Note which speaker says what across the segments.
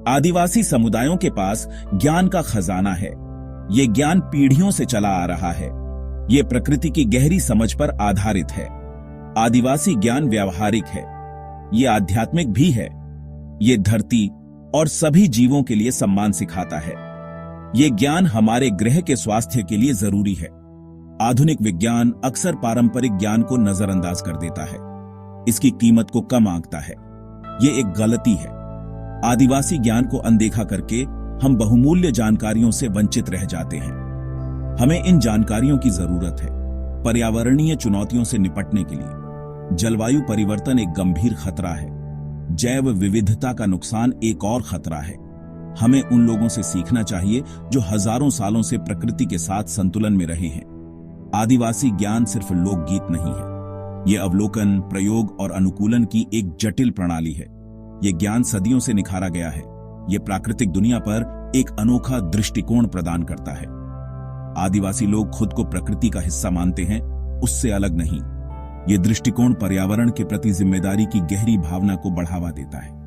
Speaker 1: आदिवासी समुदायों के पास ज्ञान का खजाना है। ये ज्ञान पीढ़ियों से चला आ रहा है। ये प्रकृति की गहरी समझ पर आधारित है। आदिवासी ज्ञान व्यावहारिक है, ये आध्यात्मिक भी है। ये धरती और सभी जीवों के लिए सम्मान सिखाता है। ये ज्ञान हमारे ग्रह के स्वास्थ्य के लिए जरूरी है। आधुनिक विज्ञान अक्सर पारंपरिक ज्ञान को नजरअंदाज कर देता है, इसकी कीमत को कम आंकता है। ये एक गलती है। आदिवासी ज्ञान को अनदेखा करके हम बहुमूल्य जानकारियों से वंचित रह जाते हैं। हमें इन जानकारियों की जरूरत है पर्यावरणीय चुनौतियों से निपटने के लिए। जलवायु परिवर्तन एक गंभीर खतरा है। जैव विविधता का नुकसान एक और खतरा है। हमें उन लोगों से सीखना चाहिए जो हजारों सालों से प्रकृति के साथ संतुलन में रहे हैं। आदिवासी ज्ञान सिर्फ लोकगीत नहीं है, यह अवलोकन, प्रयोग और अनुकूलन की एक जटिल प्रणाली है। यह ज्ञान सदियों से निखारा गया है। यह प्राकृतिक दुनिया पर एक अनोखा दृष्टिकोण प्रदान करता है। आदिवासी लोग खुद को प्रकृति का हिस्सा मानते हैं, उससे अलग नहीं। यह दृष्टिकोण पर्यावरण के प्रति जिम्मेदारी की गहरी भावना को बढ़ावा देता है।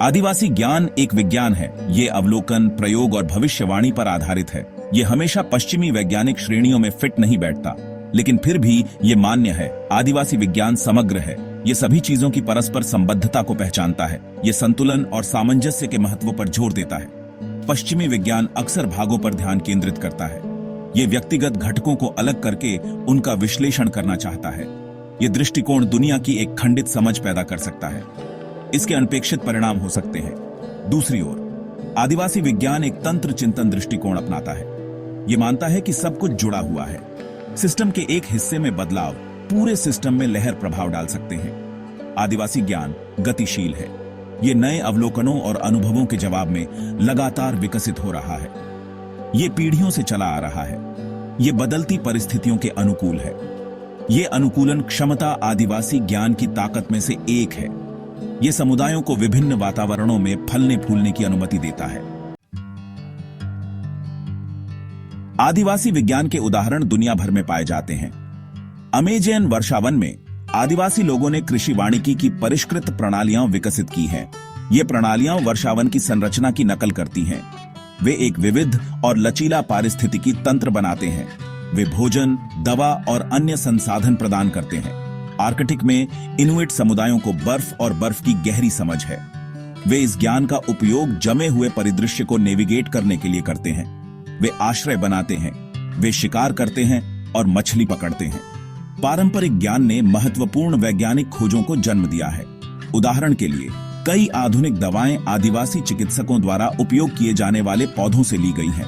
Speaker 1: आदिवासी ज्ञान एक विज्ञान है। यह अवलोकन, प्रयोग और भविष्यवाणी पर आधारित है। यह हमेशा पश्चिमी वैज्ञानिक श्रेणियों में फिट नहीं बैठता, लेकिन फिर भी यह मान्य है। आदिवासी विज्ञान समग्र है। यह सभी चीजों की परस्पर संबद्धता को पहचानता है। यह संतुलन और सामंजस्य के महत्व पर जोर देता है। पश्चिमी विज्ञान अक्सर भागों पर ध्यान केंद्रित करता है। यह व्यक्तिगत घटकों को अलग करके उनका विश्लेषण करना चाहता है। यह दृष्टिकोण दुनिया की एक खंडित समझ पैदा कर सकता है। इसके अनपेक्षित परिणाम हो सकते हैं। दूसरी ओर आदिवासी विज्ञान एक तंत्र चिंतन दृष्टिकोण अपनाता है। यह मानता है कि सब कुछ जुड़ा हुआ है। सिस्टम के एक हिस्से में बदलाव पूरे सिस्टम में लहर प्रभाव डाल सकते हैं। आदिवासी ज्ञान गतिशील है। यह नए अवलोकनों और अनुभवों के जवाब में लगातार विकसित हो रहा है। यह पीढ़ियों से चला आ रहा है। यह बदलती परिस्थितियों के अनुकूल है। यह अनुकूलन क्षमता आदिवासी ज्ञान की ताकत में से एक है। यह समुदायों को विभिन्न वातावरणों में फलने फूलने की अनुमति देता है। आदिवासी विज्ञान के उदाहरण दुनिया भर में पाए जाते हैं। अमेज़न वर्षावन में आदिवासी लोगों ने कृषि वानिकी की परिष्कृत प्रणालियां विकसित की हैं। ये प्रणालियां वर्षावन की संरचना की नकल करती हैं। वे एक विविध और लचीला पारिस्थितिकी तंत्र बनाते हैं। वे भोजन, दवा और अन्य संसाधन प्रदान करते हैं। आर्कटिक में इनुइट समुदायों को बर्फ और बर्फ की गहरी समझ है। वे इस ज्ञान का उपयोग जमे हुए परिदृश्य को नेविगेट करने के लिए करते हैं। वे आश्रय बनाते हैं, वे शिकार करते हैं और मछली पकड़ते हैं। पारंपरिक ज्ञान ने महत्वपूर्ण वैज्ञानिक खोजों को जन्म दिया है। उदाहरण के लिए कई आधुनिक दवाएं आदिवासी चिकित्सकों द्वारा उपयोग किए जाने वाले पौधों से ली गई हैं।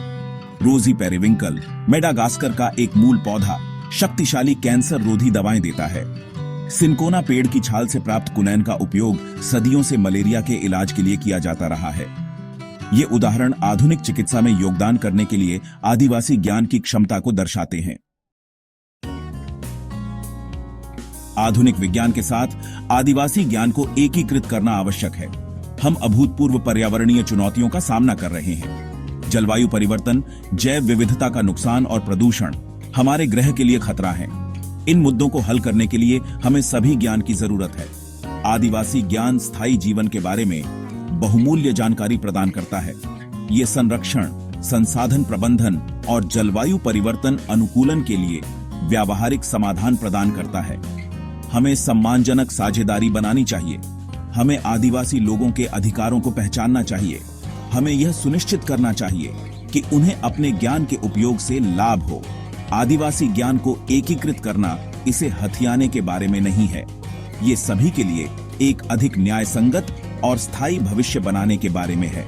Speaker 1: रोजी पेरिविंकल, मेडागास्कर का एक मूल पौधा, शक्तिशाली कैंसर रोधी दवाएं देता है। सिनकोना पेड़ की छाल से प्राप्त कुनैन का उपयोग सदियों से मलेरिया के इलाज के लिए किया जाता रहा है। ये उदाहरण आधुनिक चिकित्सा में योगदान करने के लिए आदिवासी ज्ञान की क्षमता को दर्शाते हैं। आधुनिक विज्ञान के साथ आदिवासी ज्ञान को एकीकृत करना आवश्यक है। हम अभूतपूर्व पर्यावरणीय चुनौतियों का सामना कर रहे हैं। जलवायु परिवर्तन, जैव विविधता का नुकसान और प्रदूषण हमारे ग्रह के लिए खतरा है। इन मुद्दों को हल करने के लिए हमें सभी ज्ञान की जरूरत है। आदिवासी ज्ञान स्थायी जीवन के बारे में बहुमूल्य जानकारी प्रदान करता है। ये संरक्षण, संसाधन प्रबंधन और जलवायु परिवर्तन अनुकूलन के लिए व्यावहारिक समाधान प्रदान करता है। हमें सम्मानजनक साझेदारी बनानी चाहिए। हमें आदिवासी लोगों के अधिकारों को पहचानना चाहिए। हमें यह सुनिश्चित करना चाहिए कि उन्हें अपने ज्ञान के उपयोग से लाभ हो। आदिवासी ज्ञान को एकीकृत करना इसे हथियाने के बारे में नहीं है। ये सभी के लिए एक अधिक न्यायसंगत और स्थायी भविष्य बनाने के बारे में है।